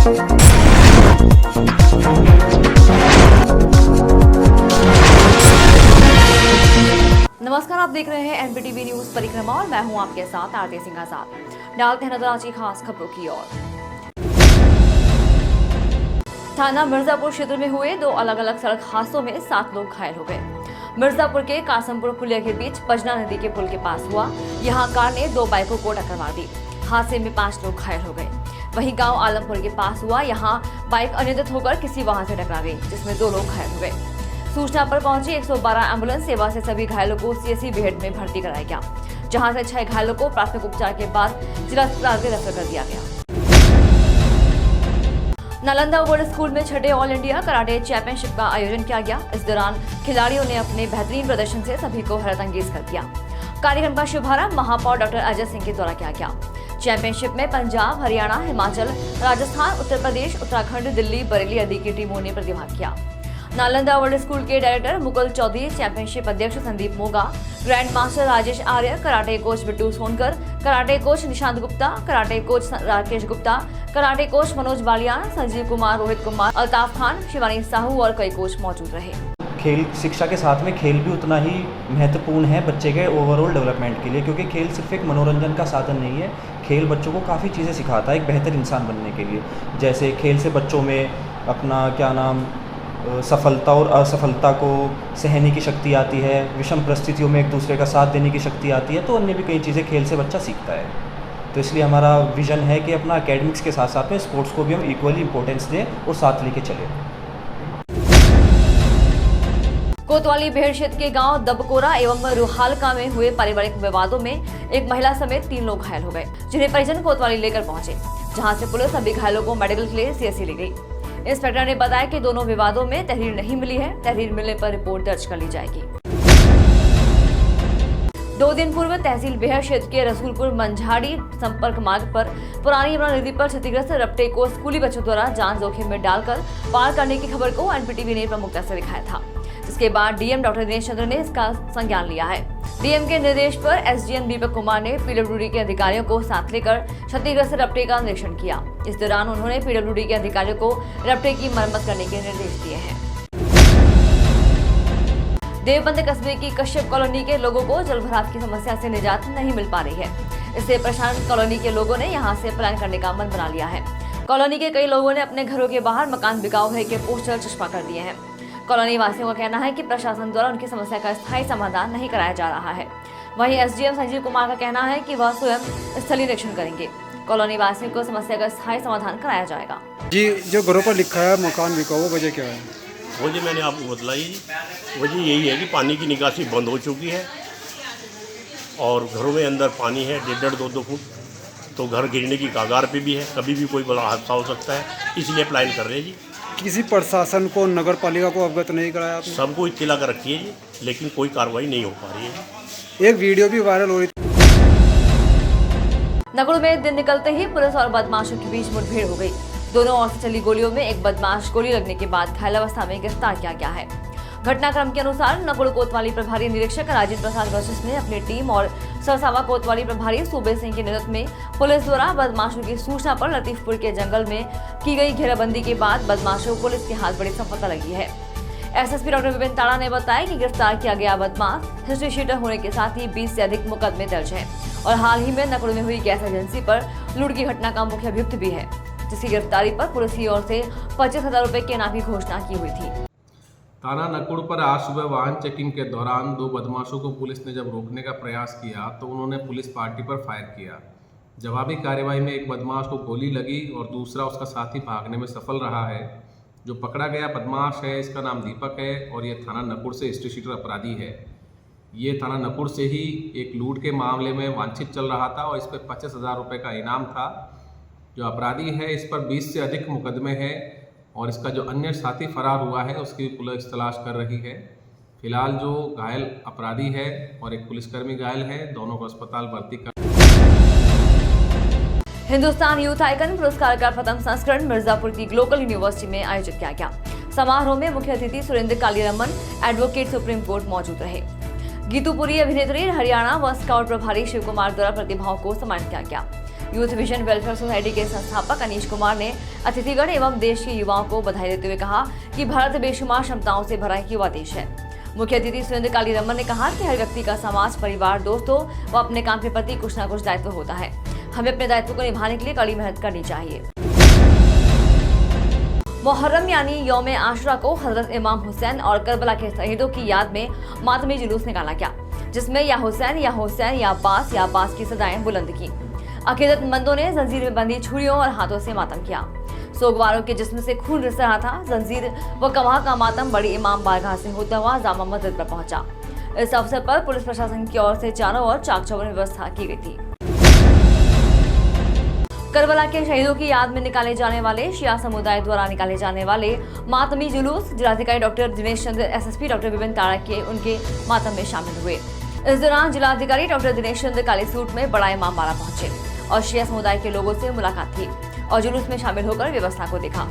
नमस्कार, आप देख रहे हैं एनपीटीवी न्यूज परिक्रमा और मैं हूं आपके साथ आरती सिंह आजाद। डालते हैं नजर आज की खास खबरों की ओर। थाना मिर्जापुर क्षेत्र में हुए दो अलग अलग सड़क हादसों में 7 लोग घायल हो गए। मिर्जापुर के कासमपुर पुलिया के बीच पजना नदी के पुल के पास हुआ। यहां कार ने 2 बाइकों को टक्कर मार दी। हादसे में 5 लोग घायल हो गए। वहीं गांव आलमपुर के पास हुआ। यहां बाइक अनियंत्रित होकर किसी वाहन से टकरा गई, जिसमें 2 लोग घायल हो गए। सूचना पर पहुंची 112 एम्बुलेंस सेवा से सभी घायलों को सीएससी बेहद में भर्ती कराया गया, जहां से 6 घायलों को प्राथमिक उपचार के बाद जिला अस्पताल में रेफर कर दिया गया। नालंदा वर्ल्ड स्कूल में 6ठे ऑल इंडिया कराटे चैंपियनशिप का आयोजन किया गया। इस दौरान खिलाड़ियों ने अपने बेहतरीन प्रदर्शन से सभी को हैरतअंगेज कर दिया। कार्यक्रम का शुभारंभ महापौर डॉक्टर अजय सिंह के द्वारा किया गया। चैंपियनशिप में पंजाब, हरियाणा, हिमाचल, राजस्थान, उत्तर प्रदेश, उत्तराखंड, दिल्ली, बरेली आदि की टीमों ने प्रतिभाग किया। नालंदा वर्ल्ड स्कूल के डायरेक्टर मुकुल चौधरी, चैंपियनशिप अध्यक्ष Sandeep Moga, grand master Rajesh Arya, karate coach Bittu Sonkar, karate coach Nishant Gupta, karate coach Rakesh Gupta, karate coach Manoj Baliyan, Sanjeev Kumar, Rohit Kumar, Altaf Khan, Shivani Sahu और कई कोच मौजूद रहे। खेल शिक्षा के साथ में खेल भी उतना ही महत्वपूर्ण है बच्चे के ओवरऑल डेवलपमेंट के लिए, क्योंकि खेल सिर्फ एक मनोरंजन का साधन नहीं है। खेल बच्चों को काफ़ी चीज़ें सिखाता है एक बेहतर इंसान बनने के लिए। जैसे खेल से बच्चों में अपना सफलता और असफलता को सहने की शक्ति आती है, विषम परिस्थितियों में एक दूसरे का साथ देने की शक्ति आती है, तो अन्य भी कई चीज़ें खेल से बच्चा सीखता है। तो इसलिए हमारा विज़न है कि अपना एकेडमिक्स के साथ साथ में स्पोर्ट्स को भी हम इक्वली इम्पोर्टेंस दें और साथ लेके चलें। कोतवाली बेहड़ क्षेत्र के गांव दबकोरा एवं रुहालका में हुए पारिवारिक विवादों में एक महिला समेत 3 लोग घायल हो गए, जिन्हें परिजन कोतवाली लेकर पहुंचे, जहां से पुलिस सभी घायलों को मेडिकल के लिए सीएससी ले गई। इंस्पेक्टर ने बताया कि दोनों विवादों में तहरीर नहीं मिली है। तहरीर मिलने पर रिपोर्ट दर्ज कर ली जाएगी। 2 दिन पूर्व तहसील बेहड़ क्षेत्र के रसूलपुर मंझाड़ी संपर्क मार्ग पर पुरानी यमुना नदी पर क्षतिग्रस्त रपटे को स्कूली बच्चों द्वारा जान जोखिम में डालकर पार करने की खबर को एनपीटीवी ने प्रमुखता से दिखाया था, जिसके बाद डीएम डॉक्टर दिनेश चंद्र ने इसका संज्ञान लिया है। डीएम के निर्देश पर एसडीएम दीपक कुमार ने पीडब्ल्यूडी के अधिकारियों को साथ लेकर क्षतिग्रस्त रपटे का निरीक्षण किया। इस दौरान उन्होंने पीडब्ल्यूडी के अधिकारियों को रपटे की मरम्मत करने के निर्देश दिए हैं। देवबंद कस्बे की कश्यप कॉलोनी के लोगों को जलभराव की समस्या से निजात नहीं मिल पा रही है। इससे परेशान कॉलोनी के लोगों ने यहां से पलायन करने का मन बना लिया है। कॉलोनी के कई लोगों ने अपने घरों के बाहर मकान बिकाऊ है के पोस्टर चस्पा कर दिए हैं। कॉलोनी वासियों का कहना है कि प्रशासन द्वारा उनकी समस्या का स्थायी समाधान नहीं कराया जा रहा है। वहीं एसडीएम संजीव कुमार का कहना है कि वह स्वयं स्थलीय निरीक्षण करेंगे। कॉलोनी वासियों को समस्या का स्थायी समाधान कराया जाएगा। जी, जो घरों पर लिखा है मकान बिकाऊ, वो वजह क्या है? वो जी मैंने आपको बतलाई, वजह यही है कि पानी की निकासी बंद हो चुकी है और घरों में अंदर पानी है 1.5 2 फुट, तो घर गिरने की कगार पे भी है, कभी भी कोई बड़ा हादसा हो सकता है, इसलिए प्लान कर रहे हैं जी। किसी प्रशासन को, नगर पालिका को अवगत नहीं कराया आपने? सबको इत्तला कर रखी है जी, लेकिन कोई कार्रवाई नहीं हो पा रही है। एक वीडियो भी वायरल हो रही थी। नगरों में दिन निकलते ही पुलिस और बदमाशों के बीच मुठभेड़ हो गई। दोनों ओर से चली गोलियों में एक बदमाश गोली लगने के बाद घायल अवस्था में गिरफ्तार किया गया है। घटनाक्रम के अनुसार नगड़ कोतवाली प्रभारी निरीक्षक राजेंद्र प्रसाद वशिष्ठ ने अपनी टीम और सरसावा कोतवाली प्रभारी सूबे सिंह के नेतृत्व में पुलिस द्वारा बदमाशों की सूचना पर लतीफपुर के जंगल में की गई घेराबंदी के बाद बदमाशों को पुलिस के हाथ बड़ी सफलता लगी है। एसएसपी डॉक्टर विपिन ताड़ा ने बताया कि गिरफ्तार किया गया बदमाश हिस्ट्री शीटर होने के साथ ही 20 से अधिक मुकदमे दर्ज हैं और हाल ही में नगड़ में हुई गैस एजेंसी पर लूट की घटना का मुख्य अभियुक्त भी है, जिसकी गिरफ्तारी पर पुलिस की ओर से 25,000 रुपए के इनाम की घोषणा की हुई थी। थाना नकुड़ पर आज सुबह वाहन चेकिंग के दौरान 2 बदमाशों को पुलिस ने जब रोकने का प्रयास किया तो उन्होंने पुलिस पार्टी पर फायर किया। जवाबी कार्रवाई में एक बदमाश को गोली लगी और दूसरा उसका साथी भागने में सफल रहा है। जो पकड़ा गया बदमाश है, इसका नाम दीपक है और ये थाना नकुड़ से हिस्ट्री शीटर अपराधी है। ये थाना नकुड़ से ही एक लूट के मामले में वांछित चल रहा था और इस पर 25,000 रुपये का इनाम था। जो अपराधी है, इस पर 20 से अधिक मुकदमे हैं और इसका जो अन्य साथी फरार हुआ है उसकी पुलिस तलाश कर रही है। फिलहाल जो घायल अपराधी है और एक पुलिसकर्मी घायल है, दोनों को अस्पताल भर्ती कर। हिंदुस्तान यूथ आइकन पुरस्कार का प्रथम संस्करण मिर्जापुर की ग्लोबल यूनिवर्सिटी में आयोजित किया गया। समारोह में मुख्य अतिथि Surendra Kaliraman, advocate supreme court मौजूद रहे। गीतूपुरी अभिनेत्री, हरियाणा व स्काउट प्रभारी शिव कुमार द्वारा प्रतिभाओं को सम्मानित किया गया। यूथ विजन वेलफेयर सोसाइटी के संस्थापक अनीश कुमार ने अतिथिगण एवं देश के युवाओं को बधाई देते हुए कहा कि भारत बेशुमार क्षमताओं से भरा एक युवा देश है। मुख्य अतिथि सुरेंद्र काली रमन ने कहा कि हर व्यक्ति का समाज, परिवार, दोस्तों व अपने काम के प्रति कुछ न कुछ दायित्व होता है। हमें अपने दायित्व को निभाने के लिए कड़ी मेहनत करनी चाहिए। मुहर्रम यानी यौम आशुरा को हजरत इमाम हुसैन और करबला के शहीदों की याद में मातमी जुलूस निकाला गया, जिसमें या हुसैन या अब्बास की सदाएं बुलंद की। अकीदतमंदों ने जंजीर में बंधी छुरियों और हाथों से मातम किया। सोगवारों के जिस्म से खून रिस रहा था। जंजीर व कवाह का मातम बड़ी इमाम बारगाह से होता हुआ जामा मस्जिद पर पहुंचा। इस अवसर पर पुलिस प्रशासन की ओर से चारों ओर चाक चौबंद व्यवस्था की गई थी। करबला के शहीदों की याद में निकाले जाने वाले शिया समुदाय द्वारा निकाले जाने वाले मातमी जुलूस जिलाधिकारी doctor Dinesh Chandra, SSP doctor Vipin ताड़ा के उनके मातम में शामिल हुए। इस दौरान जिलाधिकारी डॉक्टर दिनेश चंद्र काले सूट में बड़ा इमाम बाड़ा पहुंचे और शिया समुदाय के लोगों से मुलाकात की और जुलूस में शामिल होकर व्यवस्था को देखा।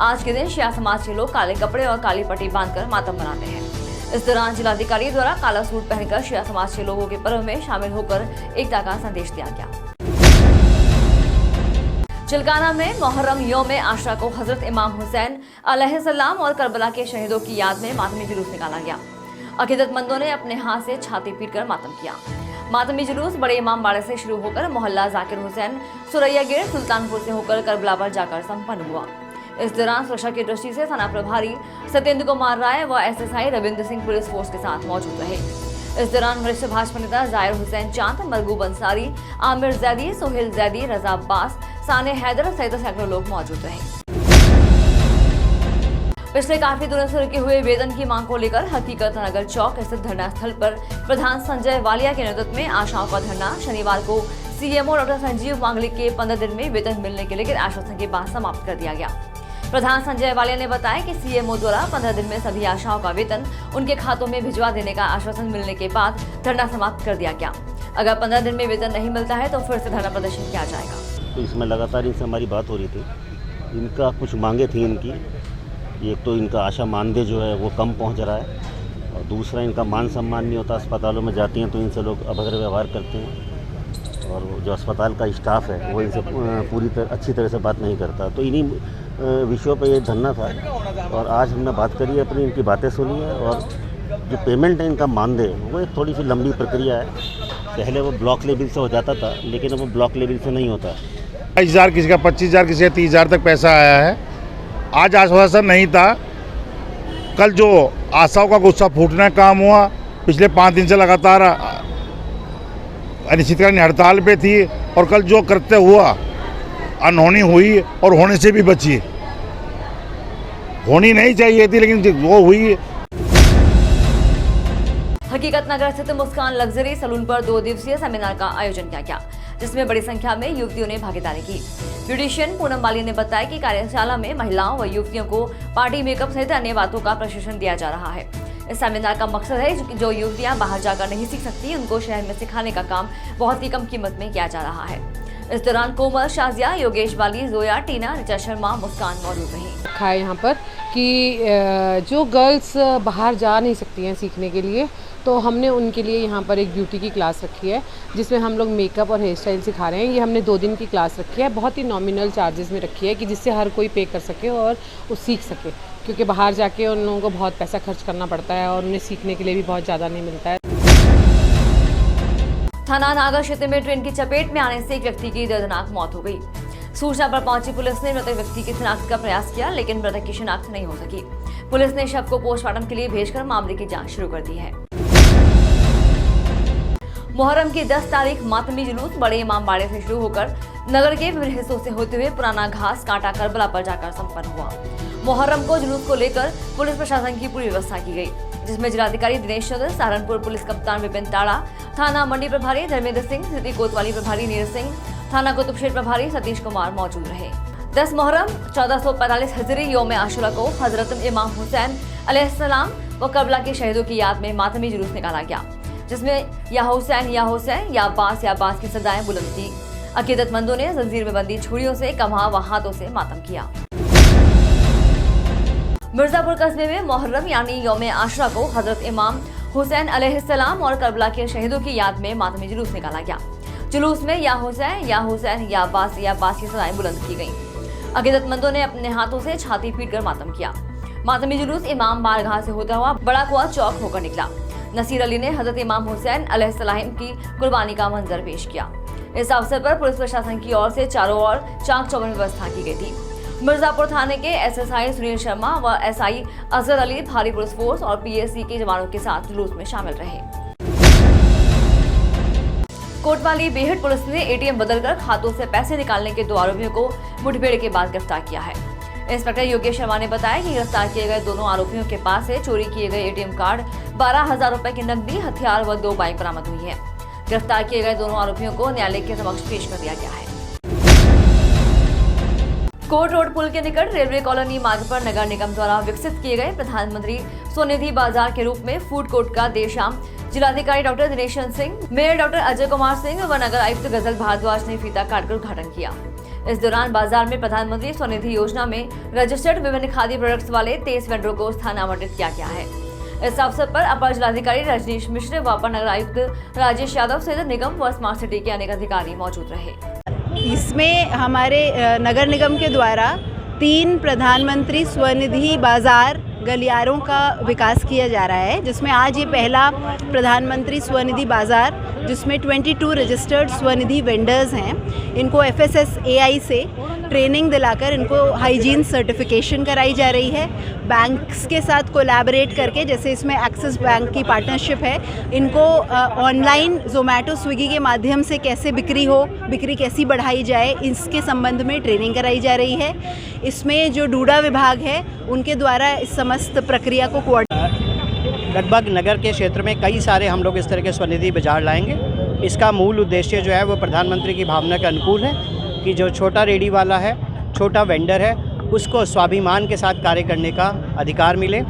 आज के दिन शिया समाज के लोग काले कपड़े और काली पट्टी बांधकर मातम मनाते हैं। इस दौरान जिलाधिकारी द्वारा काला सूट पहनकर शिया समाज के लोगों के पर्व में शामिल होकर एकता का संदेश दिया गया। चिलकाना में मुहर्रम यौम आशुरा को हजरत इमाम हुसैन अलैहिस्सलाम और करबला के शहीदों की याद में मातमी जुलूस निकाला गया। अकीदतमंदों ने अपने हाथ से छाती पीटकर मातम किया। मातमी जुलूस बड़े इमाम बाड़े से शुरू होकर मोहल्ला जाकिर हुसैन, सुरैया गेट, सुल्तानपुर से होकर करबला पर जाकर संपन्न हुआ। इस दौरान सुरक्षा की दृष्टि से थाना प्रभारी सत्येंद्र कुमार राय व SSI Ravindra Singh police force के साथ मौजूद रहे। इस दौरान वरिष्ठ भाजपा नेता जाहिर हुसैन चांद, मरगूब अंसारी, आमिर जैदी, सोहेल जैदी, रजा अब्बास, साने हैदर सहित सैकड़ों लोग मौजूद रहे। पिछले काफी दिनों से रुके हुए वेतन की मांग को लेकर हकीकत नगर चौक स्थित धरना स्थल पर प्रधान संजय वालिया के नेतृत्व में आशाओं का धरना शनिवार को सीएमओ डॉक्टर संजीव मांगलिक के 15 दिन में वेतन मिलने के लेकर आश्वासन के बाद समाप्त कर दिया गया। प्रधान संजय वालिया ने बताया कि सीएमओ द्वारा 15 दिन में सभी आशाओं का वेतन उनके खातों में भिजवा देने का आश्वासन मिलने के बाद धरना समाप्त कर दिया गया। अगर 15 दिन में वेतन नहीं मिलता है तो फिर से धरना प्रदर्शन किया जाएगा। तो इसमें लगातार इनसे हमारी बात हो रही थी। इनका कुछ मांगे थी इनकी, एक तो इनका आशा मानदेय जो है वो कम पहुंच रहा है और दूसरा इनका मान सम्मान नहीं होता। अस्पतालों में जाती हैं तो इनसे लोग अभद्र व्यवहार करते हैं और जो अस्पताल का स्टाफ है वो इनसे पूरी तरह अच्छी तरह से बात नहीं करता। तो इन्हीं विषयों पर ये धरना था और आज हमने बात करी है, अपनी इनकी बातें सुनी है और जो पेमेंट है इनका मानदेय वो एक थोड़ी सी लंबी प्रक्रिया है। पहले वो ब्लॉक लेवल से हो जाता था लेकिन अब वो ब्लॉक लेवल से नहीं होता। 22,000 किसी का 25,000 किसी का 30,000 तक पैसा आया है। आज आश्वासन नहीं था, कल जो आशाओं का गुस्सा फूटने का काम हुआ। पिछले 5 दिन से लगातार अनिश्चितकालीन हड़ताल पे थी और कल जो कृत्य हुआ अनहोनी हुई और होने से भी बची। होनी नहीं चाहिए थी लेकिन वो हुई। हकीकत नगर स्थित मुस्कान लग्जरी सलून पर 2 दिवसीय सेमिनार का आयोजन किया गया, जिसमें बड़ी संख्या में युवतियों ने भागीदारी की। ब्यूटिशियन पूनम बाली ने बताया कि कार्यशाला में महिलाओं व युवतियों को पार्टी मेकअप सहित अन्य बातों का प्रशिक्षण दिया जा रहा है। इस सेमिनार का मकसद है कि जो युवतियां बाहर जाकर नहीं सीख सकती उनको शहर में सिखाने का काम बहुत ही कम कीमत में किया जा रहा है। इस दौरान कोमल, शाजिया, योगेश बाली, जोया, टीना, ऋचा शर्मा, मुस्कान मौजूद रही। रखा है यहाँ पर कि जो गर्ल्स बाहर जा नहीं सकती हैं सीखने के लिए, तो हमने उनके लिए यहाँ पर एक ब्यूटी की क्लास रखी है जिसमें हम लोग मेकअप और हेयर स्टाइल सिखा रहे हैं। ये हमने 2 दिन की क्लास रखी है, बहुत ही नॉमिनल चार्जेस में रखी है कि जिससे हर कोई पे कर सके और वो सीख सके, क्योंकि बाहर जाके उन लोगों को बहुत पैसा खर्च करना पड़ता है और उन्हें सीखने के लिए भी बहुत ज़्यादा नहीं मिलता है। थाना नागर क्षेत्र में ट्रेन की चपेट में आने से एक व्यक्ति की दर्दनाक मौत हो गई। सूचना पर पहुंची पुलिस ने मृतक व्यक्ति की शिनाख्त का प्रयास किया, लेकिन मृतक की शिनाख्त नहीं हो सकी। पुलिस ने शव को पोस्टमार्टम के लिए भेजकर मामले की जांच शुरू कर दी है। मुहर्रम की 10 तारीख मातमी जुलूस बड़े इमाम बाड़े से शुरू होकर नगर के विभिन्न हिस्सों से होते हुए पुराना घास कांटा करबला पर जाकर संपन्न हुआ। मुहर्रम को जुलूस को लेकर पुलिस प्रशासन की पूरी व्यवस्था की गई, जिसमें जिलाधिकारी दिनेश चंद्र, सहारनपुर पुलिस कप्तान विपिन ताड़ा, थाना मंडी प्रभारी धर्मेंद्र सिंह, सिटी कोतवाली प्रभारी नीरज सिंह, थाना कुतुबशेर प्रभारी सतीश कुमार मौजूद रहे। 10 मुहर्रम 1445 हिजरी यौम आशुरा को हजरत इमाम हुसैन अलैहिस्सलाम व करबला के शहीदों की याद में मातमी जुलूस निकाला गया, जिसमें या हुसैन या अब्बास की सदाएं बुलंद की। अकीदतमंदों ने जंजीर में बंदी छुरियों से, कमा व हाथों से मातम किया। मिर्जापुर कस्बे में मुहर्रम यानी यौम आशुरा को हजरत इमाम हुसैन अलैहिस्सलाम और करबला के शहीदों की याद में मातमी जुलूस निकाला गया, जुलूस में या हुसैन या अब्बास की सदाएं बुलंद की गईं। अकीदतमंदों ने अपने हाथों से छाती पीटकर मातम किया। मातमी जुलूस इमाम बारगाह से होता हुआ बड़ा कुआ चौक होकर निकला। नसीर अली ने हजरत इमाम हुसैन अलैहिस्सलाम की कुर्बानी का मंजर पेश किया। इस अवसर पर पुलिस प्रशासन की ओर से चारों ओर चाक चौबंद व्यवस्था की गई थी। मिर्जापुर थाने के एसएसआई सुनील शर्मा व एसआई असगर अली भारी पुलिस फोर्स और पीएससी के जवानों के साथ जुलूस में शामिल रहे। कोतवाली बेहट पुलिस ने एटीएम बदलकर खातों से पैसे निकालने के 2 आरोपियों को मुठभेड़ के बाद गिरफ्तार किया है। इंस्पेक्टर योगेश शर्मा ने बताया कि गिरफ्तार किए गए दोनों आरोपियों के पास से चोरी किए गए एटीएम कार्ड, 12,000 रुपए की नकदी, हथियार व 2 बाइक बरामद हुई है। गिरफ्तार किए गए दोनों आरोपियों को न्यायालय के समक्ष पेश कर दिया गया है। कोर्ट रोड पुल के निकट रेलवे कॉलोनी मार्ग पर नगर निगम द्वारा विकसित किए गए प्रधानमंत्री स्वनिधि बाजार के रूप में फूड कोर्ट का देर शाम जिलाधिकारी doctor Dinesh Singh, mayor doctor Ajay Kumar Singh व नगर आयुक्त गजल भारद्वाज ने फीता काटकर उद्घाटन किया। इस दौरान बाजार में प्रधानमंत्री स्वनिधि योजना में रजिस्टर्ड विभिन्न खाद्य प्रोडक्ट्स वाले 23 वेंडरों को स्थान आवंटित किया गया है। इस अवसर पर अपर जिलाधिकारी रजनीश मिश्र व अपर नगर आयुक्त राजेश यादव सहित निगम व स्मार्ट सिटी के अनेक अधिकारी मौजूद रहे। इसमें हमारे नगर निगम के द्वारा 3 प्रधानमंत्री स्वनिधि बाजार गलियारों का विकास किया जा रहा है, जिसमें आज ये पहला प्रधानमंत्री स्वनिधि बाजार, जिसमें 22 रजिस्टर्ड स्वनिधि वेंडर्स हैं। इनको FSSAI से ट्रेनिंग दिलाकर इनको हाइजीन सर्टिफिकेशन कराई जा रही है। बैंक्स के साथ कोलैबोरेट करके, जैसे इसमें एक्सिस बैंक की पार्टनरशिप है, इनको ऑनलाइन ज़ोमैटो स्विगी के माध्यम से कैसे बिक्री कैसी बढ़ाई जाए, इसके संबंध में ट्रेनिंग कराई जा रही है। इसमें जो डूडा विभाग है उनके द्वारा इस समस्त प्रक्रिया को लगभग नगर के क्षेत्र में कई सारे हम लोग इस तरह के स्वनिधि बाजार लाएंगे। इसका मूल उद्देश्य जो है वो प्रधानमंत्री की भावना के अनुकूल है कि जो छोटा रेडी वाला है, छोटा वेंडर है, उसको स्वाभिमान के साथ कार्य करने का अधिकार मिले,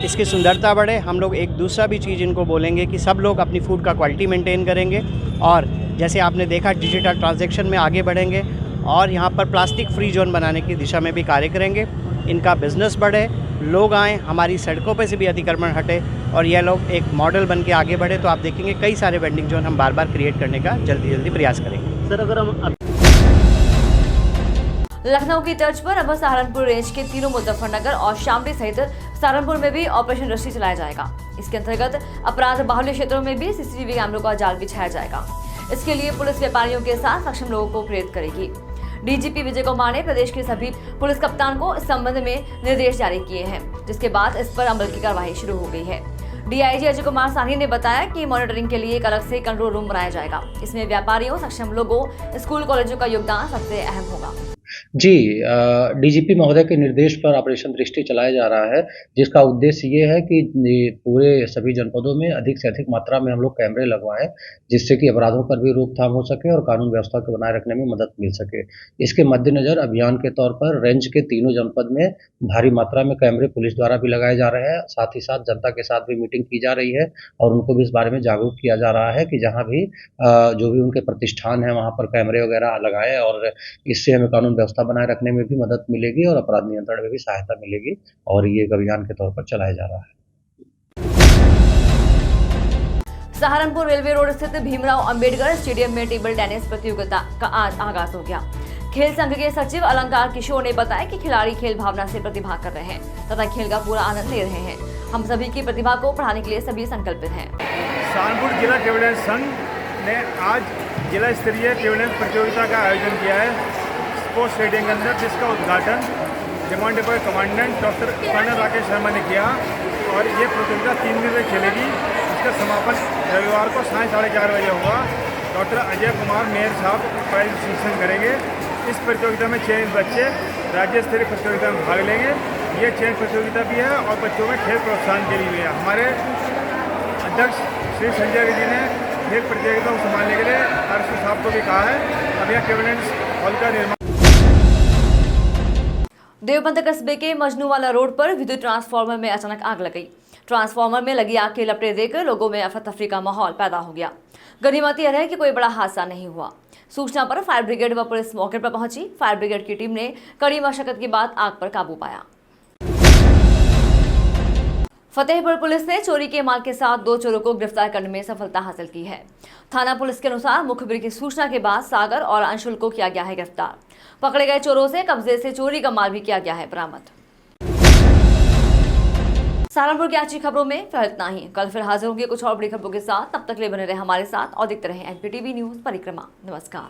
इसकी सुंदरता बढ़े। हम लोग एक दूसरा भी चीज़ इनको बोलेंगे कि सब लोग अपनी फूड का क्वालिटी मेंटेन करेंगे और जैसे आपने देखा डिजिटल ट्रांजैक्शन में आगे बढ़ेंगे और यहाँ पर प्लास्टिक फ्री जोन बनाने की दिशा में भी कार्य करेंगे। इनका बिजनेस बढ़े, लोग आएँ, हमारी सड़कों पे से भी अतिक्रमण हटे और यह लोग एक मॉडल बन के आगे बढ़े। तो आप देखेंगे कई सारे वेंडिंग जोन हम बार बार क्रिएट करने का जल्दी प्रयास करेंगे। सर अगर हम लखनऊ की तर्ज पर अब सहारनपुर रेंज के तीनों मुजफ्फरनगर और शामली सहित सहारनपुर में भी ऑपरेशन दृष्टि चलाया जाएगा। इसके अंतर्गत अपराध बाहुल्य क्षेत्रों में भी CCTV कैमरों का जाल बिछाया जाएगा। इसके लिए पुलिस व्यापारियों के साथ सक्षम लोगों को प्रेरित करेगी। DGP विजय कुमार ने प्रदेश के सभी पुलिस कप्तान को इस संबंध में निर्देश जारी किए हैं, जिसके बाद इस पर अमल की कार्रवाई शुरू हो गई है। DIG अजय कुमार साहनी ने बताया कि मॉनिटरिंग के लिए एक अलग से कंट्रोल रूम बनाया जाएगा। इसमें व्यापारियों, सक्षम लोगों, स्कूल कॉलेजों का योगदान सबसे अहम होगा। जी, DGP महोदय के निर्देश पर ऑपरेशन दृष्टि चलाया जा रहा है, जिसका उद्देश्य ये है कि पूरे सभी जनपदों में अधिक से अधिक मात्रा में हम लोग कैमरे लगवाएं, जिससे कि अपराधों पर भी रोकथाम हो सके और कानून व्यवस्था को बनाए रखने में मदद मिल सके। इसके मद्देनजर अभियान के तौर पर रेंज के तीनों जनपद में भारी मात्रा में कैमरे पुलिस द्वारा भी लगाए जा रहे हैं। साथ ही साथ जनता के साथ भी मीटिंग की जा रही है और उनको भी इस बारे में जागरूक किया जा रहा है कि जहाँ भी जो भी उनके प्रतिष्ठान है वहाँ पर कैमरे वगैरह लगाएं और इससे हमें कानून व्यवस्था बनाए रखने में भी मदद मिलेगी और अपराध नियंत्रण में भी सहायता मिलेगी और ये एक अभियान के तौर पर चलाया जा रहा है। सहारनपुर रेलवे रोड स्थित भीमराव अंबेडकर स्टेडियम में टेबल टेनिस प्रतियोगिता का आज आगाज हो गया। खेल संघ के सचिव अलंकार किशोर ने बताया कि खिलाड़ी खेल भावना से प्रतिभाग कर रहे हैं तथा खेल का पूरा आनंद ले रहे हैं। हम सभी की प्रतिभा को बढ़ाने के लिए सभी संकल्पित हैं। सहारनपुर जिला टेबल टेनिस संघ ने आज जिला स्तरीय टेबल टेनिस प्रतियोगिता का आयोजन किया है स्पोर्ट्स स्टेडियम के अंदर, जिसका उद्घाटन demand depot commandant doctor colonel Rakesh Sharma ने किया और ये प्रतियोगिता 3 दिन तक चलेगी। इसका समापन रविवार को 4:30 बजे होगा। डॉक्टर अजय कुमार मेयर साहब प्राइज डिस्ट्रीब्यूशन करेंगे। इस प्रतियोगिता में 6 बच्चे राज्य स्तरीय प्रतियोगिता में भाग लेंगे। ये चयन प्रतियोगिता भी है और बच्चों में खेल प्रोत्साहन के लिए भी है। हमारे अध्यक्ष श्री संजय रेड्डी ने खेल प्रतियोगिता को संभालने के लिए RSO साहब को भी कहा है। अब यह टेबल टेनिस हॉल का निर्माण। देवबंद कस्बे के मजनूवाला रोड पर विद्युत ट्रांसफार्मर में अचानक आग लग गई। ट्रांसफार्मर में लगी आग के लपटे देखकर लोगों में अफरा तफरी का माहौल पैदा हो गया। गनीमत यह है कि कोई बड़ा हादसा नहीं हुआ। सूचना पर फायर ब्रिगेड व पुलिस मौके पर पहुंची। फायर ब्रिगेड की टीम ने कड़ी मशक्कत के बाद आग पर काबू पाया। फतेहपुर पुलिस ने चोरी के माल के साथ 2 चोरों को गिरफ्तार करने में सफलता हासिल की है। थाना पुलिस के अनुसार मुखबिर की सूचना के बाद सागर और अंशुल को किया गया है गिरफ्तार। पकड़े गए चोरों से कब्जे से चोरी का माल भी किया गया है बरामद। सहारनपुर की आज की खबरों में फिलहाल इतना ही। कल फिर हाजिर होंगे कुछ और बड़ी खबरों के साथ। तब तक के लिए बने रहे हमारे साथ और देखते रहे NPTV न्यूज परिक्रमा। नमस्कार।